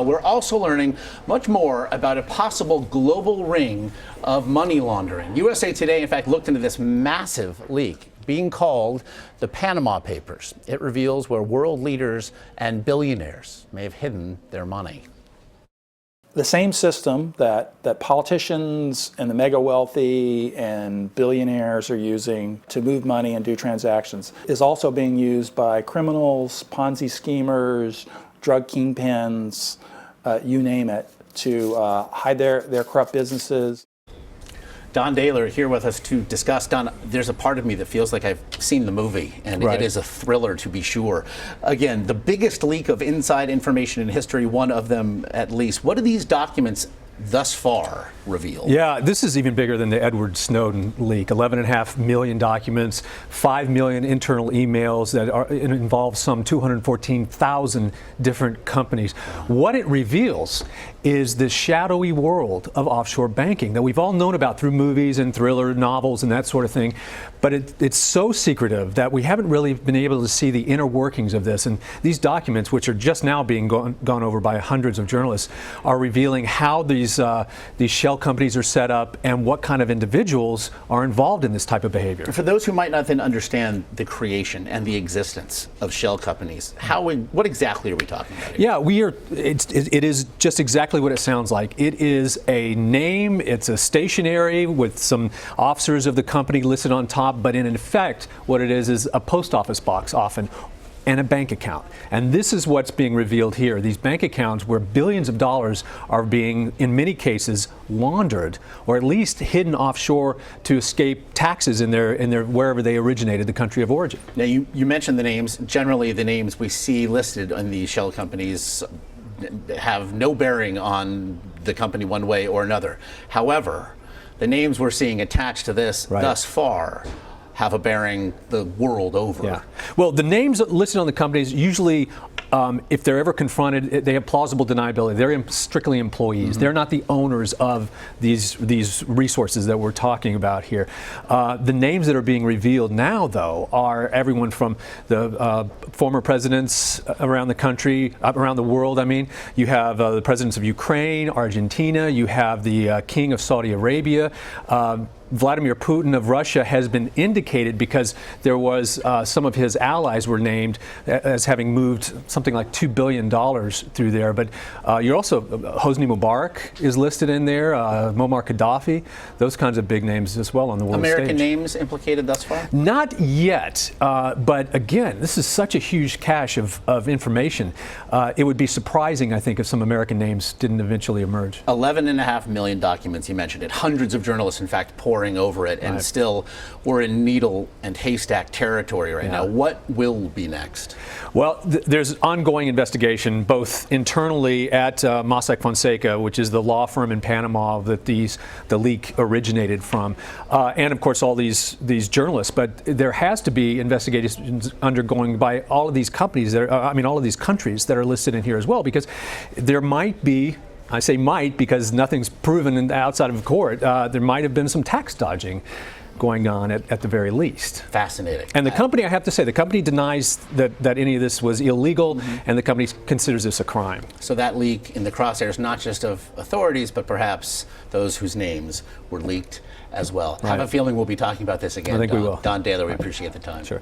we're also learning much more about a possible global ring of money laundering. USA Today, in fact, looked into this massive leak being called the Panama Papers. It reveals where world leaders and billionaires may have hidden their money. The same system that politicians and the mega wealthy and billionaires are using to move money and do transactions is also being used by criminals, Ponzi schemers, drug kingpins, you name it, to hide their corrupt businesses. Don Dahler here with us to discuss. Don, there's a part of me that feels like I've seen the movie, and It is a thriller to be sure. Again, the biggest leak of inside information in history, one of them at least. What do these documents thus far reveal? Yeah, this is even bigger than the Edward Snowden leak. 11.5 million documents, 5 million internal emails that involve some 214,000 different companies. What it reveals is the shadowy world of offshore banking that we've all known about through movies and thriller novels and that sort of thing. But it's so secretive that we haven't really been able to see the inner workings of this. And these documents, which are just now being gone over by hundreds of journalists, are revealing how these shell companies are set up and what kind of individuals are involved in this type of behavior. For those who might not then understand the creation and the existence of shell companies, what exactly are we talking about here? Yeah, it is just exactly what it sounds like. It is a name, it's a stationery with some officers of the company listed on top, but in effect, what it is a post office box often, and a bank account. And this is what's being revealed here. These bank accounts where billions of dollars are being, in many cases, laundered, or at least hidden offshore to escape taxes in their wherever they originated, the country of origin. Now, you mentioned the names. Generally, the names we see listed on these shell companies have no bearing on the company one way or another. However, the names we're seeing attached to this thus far have a bearing the world over. Yeah. Well, the names listed on the companies usually, if they're ever confronted, they have plausible deniability. They're strictly employees. Mm-hmm. They're not the owners of these resources that we're talking about here. The names that are being revealed now, though, are everyone from the former presidents around the country, around the world. I mean, you have the presidents of Ukraine, Argentina. You have the king of Saudi Arabia. Vladimir Putin of Russia has been indicated because there was some of his allies were named as having moved something like $2 billion through there. But you're also, Hosni Mubarak is listed in there, Muammar Gaddafi, those kinds of big names as well on the world stage. American names implicated thus far? Not yet, but again, this is such a huge cache of information. It would be surprising, I think, if some American names didn't eventually emerge. 11.5 million documents, you mentioned it. Hundreds of journalists, in fact, poring over it, and still we're in needle and haystack territory right now. What will be next? Well, there's ongoing investigation both internally at Mossack Fonseca, which is the law firm in Panama that the leak originated from, and of course all these journalists. But there has to be investigations undergoing by all of these companies that are, all of these countries that are listed in here as well, because there might be, I say might because nothing's proven outside of court, there might have been some tax dodging going on at the very least. Fascinating. And the company, I have to say, the company denies that any of this was illegal, and the company considers this a crime. So that leak in the crosshairs, not just of authorities, but perhaps those whose names were leaked as well. I have a feeling we'll be talking about this again. I think we will. Don Dahler, we appreciate the time. Sure.